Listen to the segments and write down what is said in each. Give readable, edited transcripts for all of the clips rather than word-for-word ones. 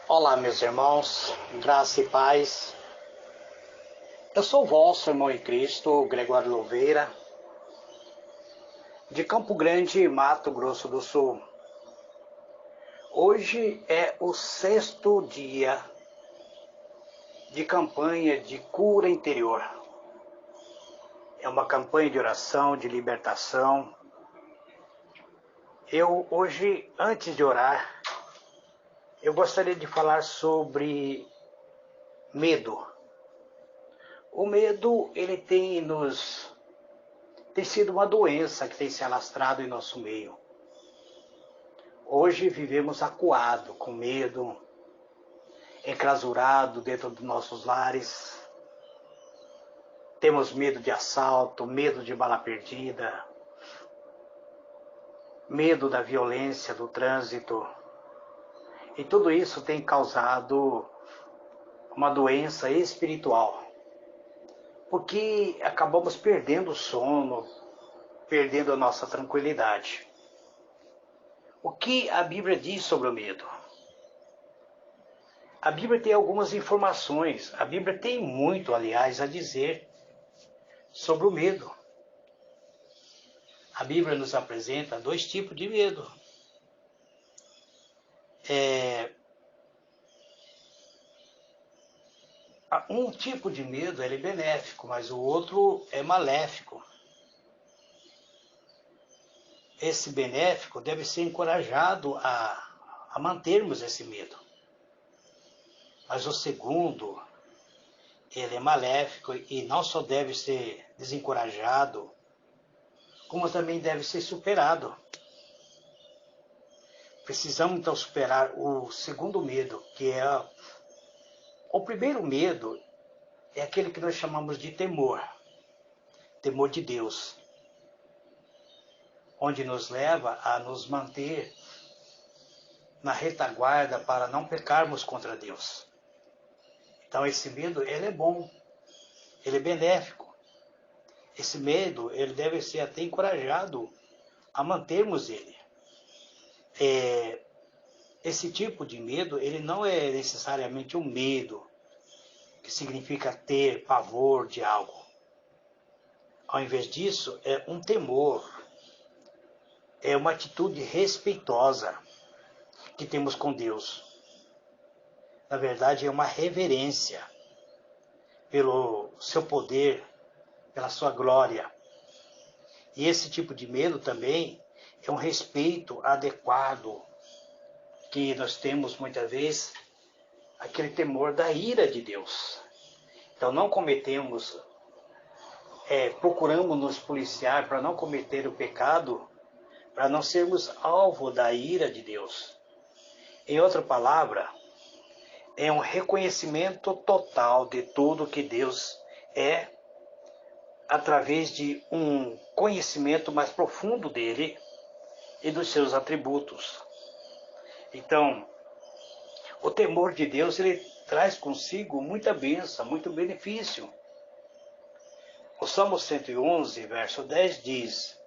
Olá, meus irmãos, graça e paz. Eu sou o vosso irmão em Cristo, Gregório Louveira, de Campo Grande, Mato Grosso do Sul. Hoje é o 6º dia de campanha de cura interior. É uma campanha de oração, de libertação. Hoje, antes de orar, eu gostaria de falar sobre medo. O medo, ele tem sido uma doença que tem se alastrado em nosso meio. Hoje vivemos acuado, com medo, enclausurado dentro dos nossos lares. Temos medo de assalto, medo de bala perdida, medo da violência, do trânsito. E tudo isso tem causado uma doença espiritual. Porque acabamos perdendo o sono, perdendo a nossa tranquilidade. O que a Bíblia diz sobre o medo? A Bíblia tem algumas informações, a Bíblia tem muito, aliás, a dizer sobre o medo. A Bíblia nos apresenta 2 tipos de medo. Um tipo de medo ele é benéfico, mas o outro é maléfico. Esse benéfico deve ser encorajado a mantermos esse medo. Mas o segundo, ele é maléfico e não só deve ser desencorajado, como também deve ser superado. Precisamos então superar o segundo medo, que é o primeiro medo, é aquele que nós chamamos de temor de Deus, onde nos leva a nos manter na retaguarda para não pecarmos contra Deus. Então esse medo, ele é bom, ele é benéfico. Esse medo, ele deve ser até encorajado a mantermos ele. Esse tipo de medo, ele não é necessariamente um medo, que significa ter pavor de algo. Ao invés disso, é um temor, é uma atitude respeitosa que temos com Deus. Na verdade, é uma reverência pelo seu poder, pela sua glória. E esse tipo de medo também é um respeito adequado que nós temos muitas vezes, aquele temor da ira de Deus. Então não cometemos, procuramos nos policiar para não cometer o pecado, para não sermos alvo da ira de Deus. Em outra palavra, é um reconhecimento total de tudo que Deus é, através de um conhecimento mais profundo dele e dos seus atributos. Então, o temor de Deus, ele traz consigo muita bênção, muito benefício. O Salmo 111, verso 10 diz: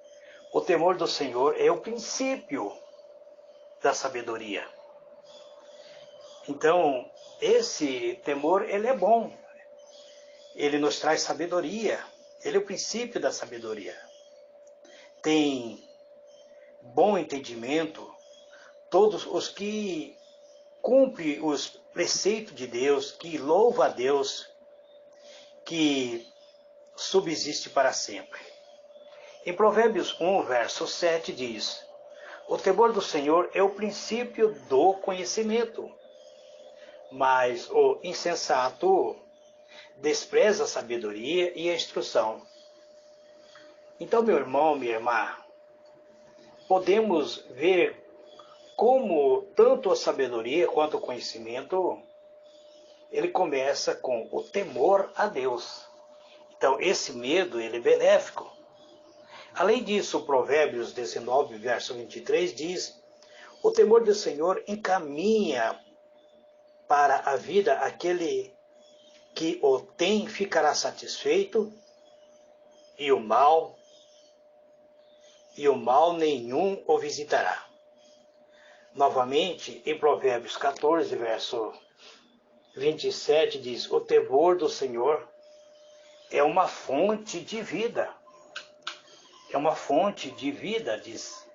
o temor do Senhor é o princípio da sabedoria. Então, esse temor, ele é bom. Ele nos traz sabedoria. Ele é o princípio da sabedoria. Tem bom entendimento todos os que cumprem os preceitos de Deus, que louva a Deus, que subsiste para sempre. Em Provérbios 1, verso 7 diz: o temor do Senhor é o princípio do conhecimento, mas o insensato despreza a sabedoria e a instrução. Então, meu irmão, minha irmã, podemos ver como tanto a sabedoria quanto o conhecimento, ele começa com o temor a Deus. Então, esse medo, ele é benéfico. Além disso, Provérbios 19, verso 23 diz: o temor do Senhor encaminha para a vida aquele que o tem ficará satisfeito, e o mal nenhum o visitará. Novamente, em Provérbios 14, verso 27, diz: o temor do Senhor é uma fonte de vida. É uma fonte de vida, diz.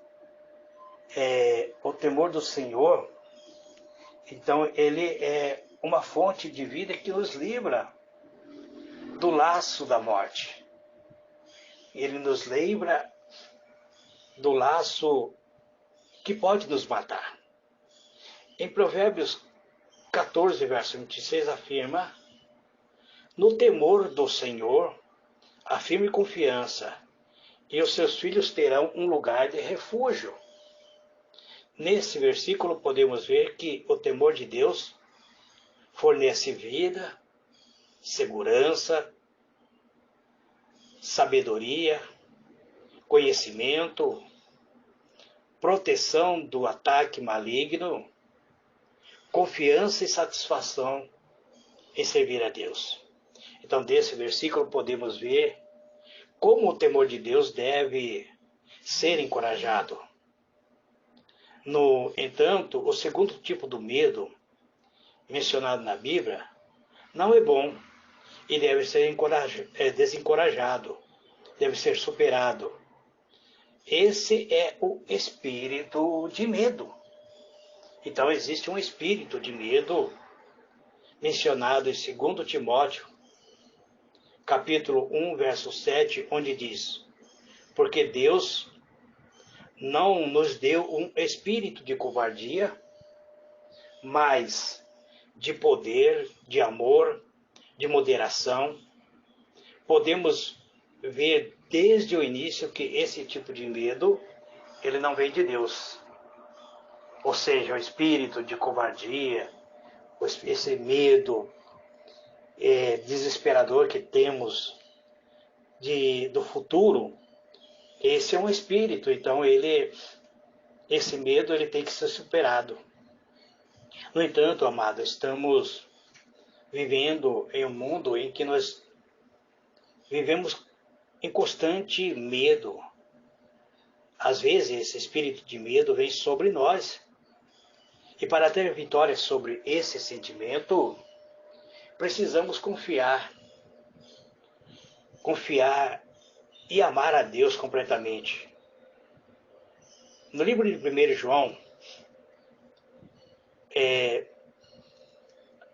O temor do Senhor, então, ele é uma fonte de vida que nos livra do laço da morte. Ele nos livra do laço que pode nos matar. Em Provérbios 14, verso 26, afirma: no temor do Senhor, há firme confiança, e os seus filhos terão um lugar de refúgio. Nesse versículo podemos ver que o temor de Deus fornece vida, segurança, sabedoria, conhecimento, proteção do ataque maligno, confiança e satisfação em servir a Deus. Então, desse versículo podemos ver como o temor de Deus deve ser encorajado. No entanto, o segundo tipo do medo mencionado na Bíblia não é bom e deve ser desencorajado, deve ser superado. Esse é o espírito de medo. Então existe um espírito de medo mencionado em 2 Timóteo, capítulo 1, verso 7, onde diz: porque Deus não nos deu um espírito de covardia, mas de poder, de amor, de moderação. Podemos ver desde o início que esse tipo de medo, ele não vem de Deus. Ou seja, o espírito de covardia, esse medo desesperador que temos do futuro, esse é um espírito. Então esse medo ele tem que ser superado. No entanto, amado, estamos vivendo em um mundo em que nós vivemos em constante medo. Às vezes esse espírito de medo vem sobre nós. E para ter vitória sobre esse sentimento, precisamos confiar e amar a Deus completamente. No livro de 1 João,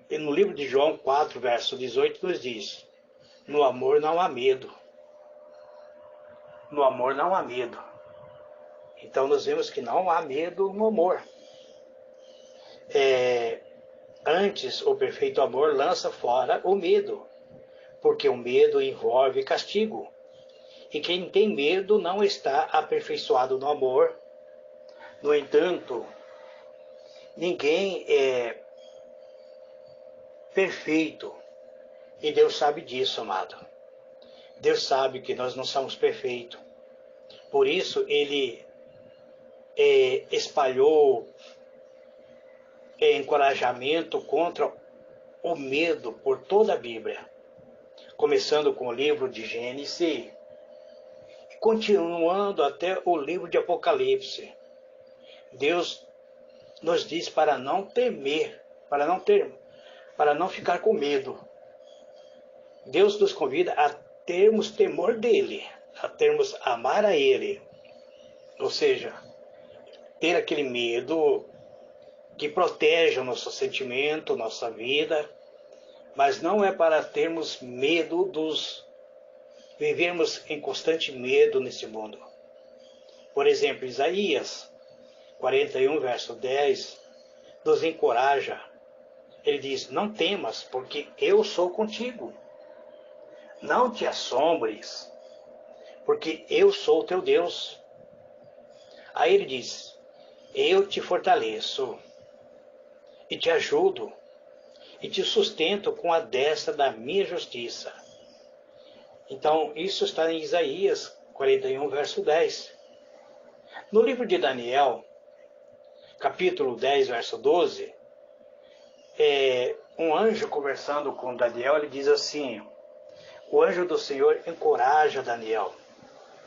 no livro de João 4, verso 18, nos diz: no amor não há medo. No amor não há medo. Então nós vemos que não há medo no amor. Antes, o perfeito amor lança fora o medo, porque o medo envolve castigo. E quem tem medo não está aperfeiçoado no amor. No entanto, ninguém é perfeito. E Deus sabe disso, amado. Deus sabe que nós não somos perfeitos. Por isso, Ele espalhou encorajamento contra o medo por toda a Bíblia. Começando com o livro de Gênesis e continuando até o livro de Apocalipse. Deus nos diz para não temer, para não ficar com medo. Deus nos convida a termos temor dele, a termos amar a ele. Ou seja, ter aquele medo que protege o nosso sentimento, nossa vida, mas não é para termos medo vivermos em constante medo nesse mundo. Por exemplo, Isaías 41, verso 10, nos encoraja. Ele diz: não temas, porque eu sou contigo. Não te assombres, porque eu sou o teu Deus. Aí ele diz: eu te fortaleço, e te ajudo, e te sustento com a destra da minha justiça. Então, isso está em Isaías 41, verso 10. No livro de Daniel, capítulo 10, verso 12, um anjo conversando com Daniel, ele diz assim: o anjo do Senhor encoraja Daniel,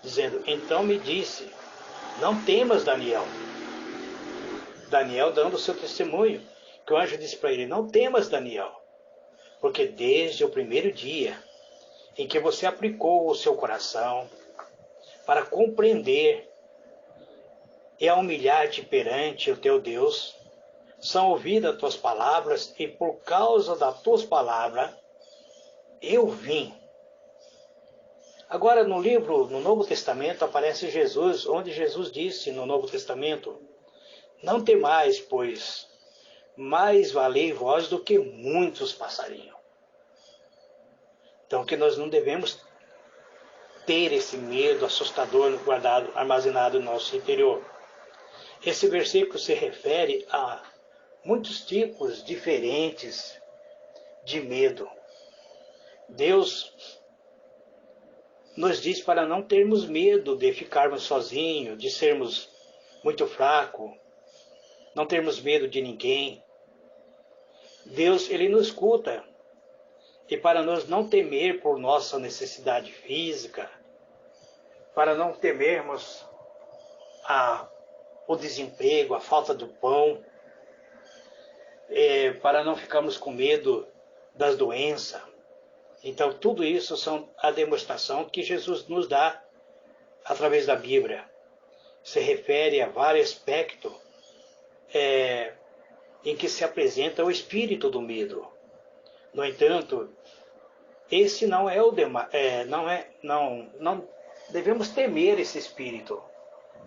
dizendo: então me disse, não temas, Daniel, Daniel dando o seu testemunho, que o anjo disse para ele: não temas, Daniel, porque desde o primeiro dia em que você aplicou o seu coração para compreender e a humilhar-te perante o teu Deus, são ouvidas as tuas palavras, e por causa das tuas palavras eu vim. Agora no Novo Testamento, aparece Jesus, onde Jesus disse no Novo Testamento: não temais, pois mais valei vós do que muitos passarinhos. Então que nós não devemos ter esse medo assustador guardado, armazenado no nosso interior. Esse versículo se refere a muitos tipos diferentes de medo. Deus nos diz para não termos medo de ficarmos sozinhos, de sermos muito fracos, não termos medo de ninguém. Deus, Ele nos escuta. E para nós não temer por nossa necessidade física, para não temermos o desemprego, a falta do pão, para não ficarmos com medo das doenças. Então, tudo isso são a demonstração que Jesus nos dá através da Bíblia. Se refere a vários aspectos em que se apresenta o espírito do medo. No entanto, esse não é não devemos temer esse espírito.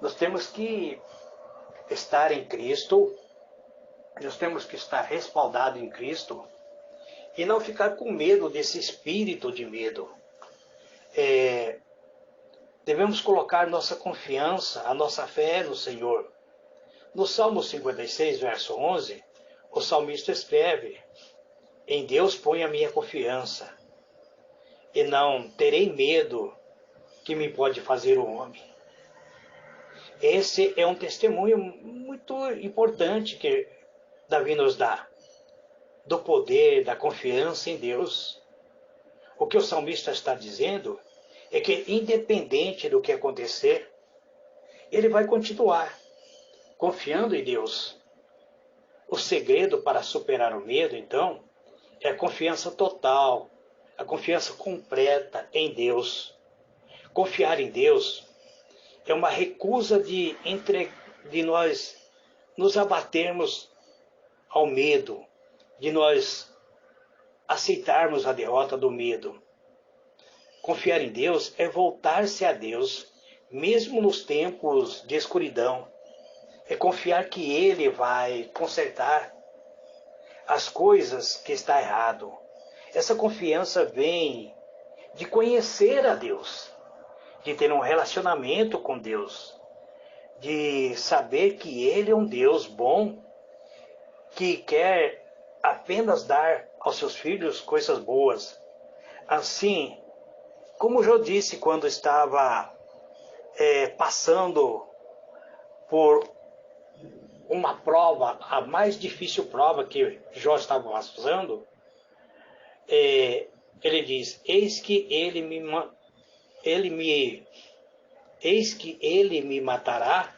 Nós temos que estar em Cristo, nós temos que estar respaldados em Cristo e não ficar com medo desse espírito de medo. Devemos colocar nossa confiança, a nossa fé no Senhor. No Salmo 56, verso 11, o salmista escreve: em Deus ponho a minha confiança, e não terei medo que me pode fazer o homem. Esse é um testemunho muito importante que Davi nos dá, do poder, da confiança em Deus. O que o salmista está dizendo é que, independente do que acontecer, ele vai continuar confiando em Deus. O segredo para superar o medo, então, é a confiança total, a confiança completa em Deus. Confiar em Deus é uma recusa de nós nos abatermos ao medo, de nós aceitarmos a derrota do medo. Confiar em Deus é voltar-se a Deus, mesmo nos tempos de escuridão. É confiar que Ele vai consertar as coisas que está errado. Essa confiança vem de conhecer a Deus, de ter um relacionamento com Deus, de saber que Ele é um Deus bom, que quer apenas dar aos seus filhos coisas boas. Assim, como Jó disse quando estava passando por uma prova, a mais difícil prova que Jó estava passando, ele diz: eis que ele me matará,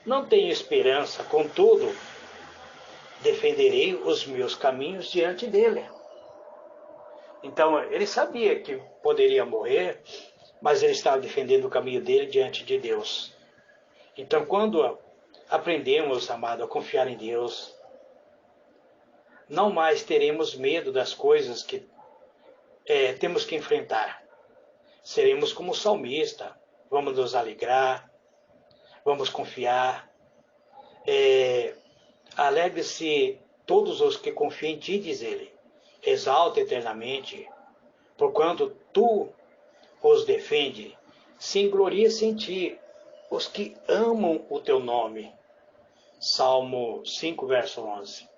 não tenho esperança, contudo, defenderei os meus caminhos diante dele. Então, ele sabia que poderia morrer, mas ele estava defendendo o caminho dele diante de Deus. Então, quando aprendemos, amado, a confiar em Deus, não mais teremos medo das coisas que temos que enfrentar. Seremos como o salmista, vamos nos alegrar, vamos confiar. Alegre-se todos os que confiam em ti, diz ele. Exalta eternamente, porquanto tu os defende. Se gloria-se em ti os que amam o teu nome. Salmo 5, verso 11.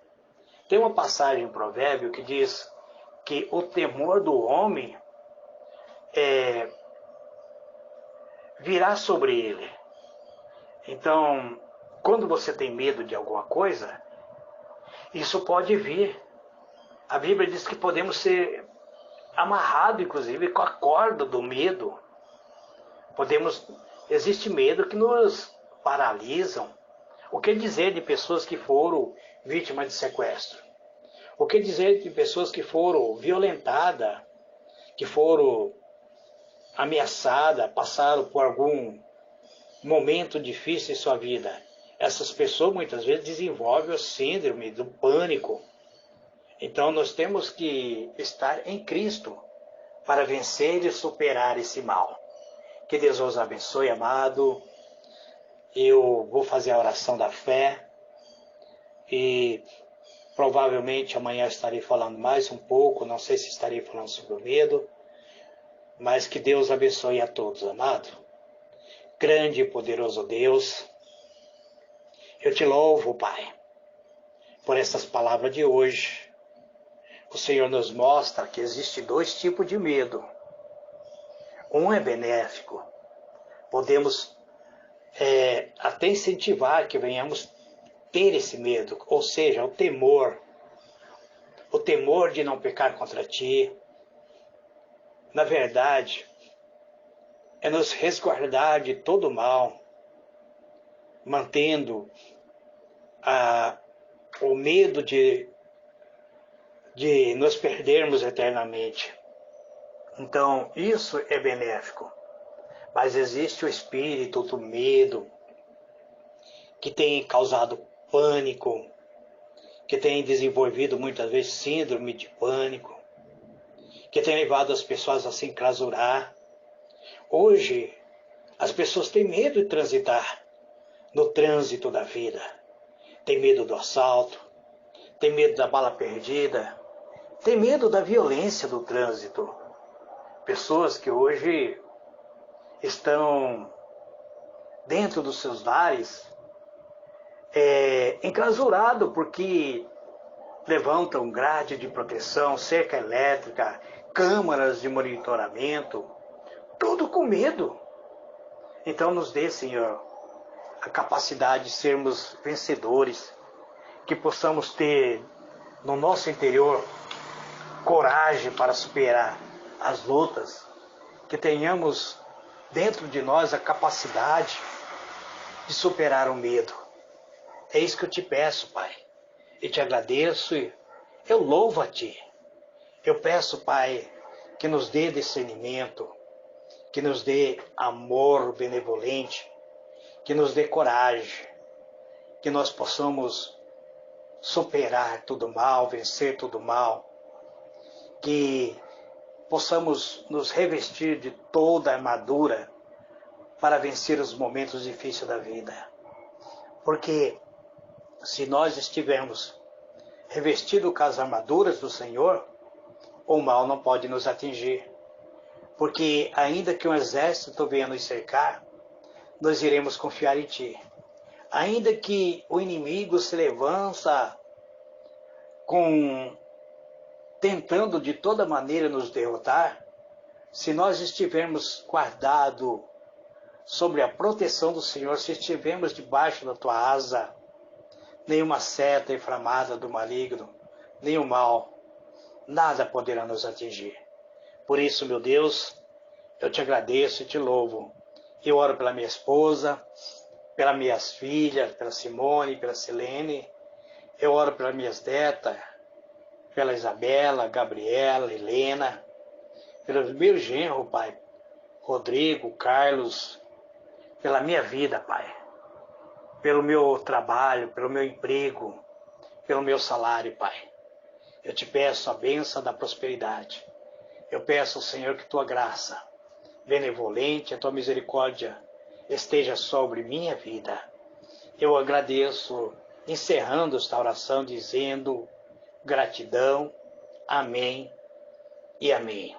Tem uma passagem em Provérbio que diz que o temor do homem virá sobre ele. Então, quando você tem medo de alguma coisa, isso pode vir. A Bíblia diz que podemos ser amarrados, inclusive, com a corda do medo. Existe medo que nos paralisam, O que dizer de pessoas que foram vítimas de sequestro? O que dizer de pessoas que foram violentadas, que foram ameaçadas, passaram por algum momento difícil em sua vida? Essas pessoas muitas vezes desenvolvem o síndrome do pânico. Então nós temos que estar em Cristo para vencer e superar esse mal. Que Deus os abençoe, amado. Eu vou fazer a oração da fé e provavelmente amanhã estarei falando mais um pouco, não sei se estarei falando sobre o medo, mas que Deus abençoe a todos, amado. Grande e poderoso Deus, eu te louvo, Pai, por essas palavras de hoje. O Senhor nos mostra que existe dois tipos de medo. Um é benéfico. Podemos até incentivar que venhamos ter esse medo, ou seja, o temor de não pecar contra ti. Na verdade, é nos resguardar de todo mal, mantendo o medo de nos perdermos eternamente. Então, isso é benéfico. Mas existe o espírito do medo, que tem causado pânico, que tem desenvolvido muitas vezes síndrome de pânico, que tem levado as pessoas a se enclausurar. Hoje, as pessoas têm medo de transitar no trânsito da vida. Tem medo do assalto, tem medo da bala perdida, tem medo da violência do trânsito. Pessoas que hoje estão dentro dos seus lares enclausurados porque levantam grade de proteção, cerca elétrica, câmaras de monitoramento, tudo com medo. Então nos dê, Senhor, a capacidade de sermos vencedores, que possamos ter no nosso interior coragem para superar as lutas, que tenhamos dentro de nós a capacidade de superar o medo. É isso que eu te peço, Pai. Eu te agradeço e eu louvo a Ti. Eu peço, Pai, que nos dê discernimento, que nos dê amor benevolente, que nos dê coragem, que nós possamos superar todo mal, vencer todo mal, que possamos nos revestir de toda a armadura para vencer os momentos difíceis da vida. Porque se nós estivermos revestidos com as armaduras do Senhor, o mal não pode nos atingir. Porque ainda que um exército venha nos cercar, nós iremos confiar em Ti. Ainda que o inimigo se levanta tentando de toda maneira nos derrotar, se nós estivermos guardados sobre a proteção do Senhor, se estivermos debaixo da Tua asa, nenhuma seta inflamada do maligno, nenhum mal, nada poderá nos atingir. Por isso, meu Deus, eu te agradeço e te louvo. Eu oro pela minha esposa, pelas minhas filhas, pela Simone, pela Silene. Eu oro pelas minhas netas, pela Isabela, Gabriela, Helena, pelo meu genro, Pai, Rodrigo, Carlos, pela minha vida, Pai, pelo meu trabalho, pelo meu emprego, pelo meu salário, Pai. Eu te peço a bênção da prosperidade. Eu peço ao Senhor que Tua graça benevolente, a Tua misericórdia esteja sobre minha vida. Eu agradeço, encerrando esta oração, dizendo gratidão, amém e amém.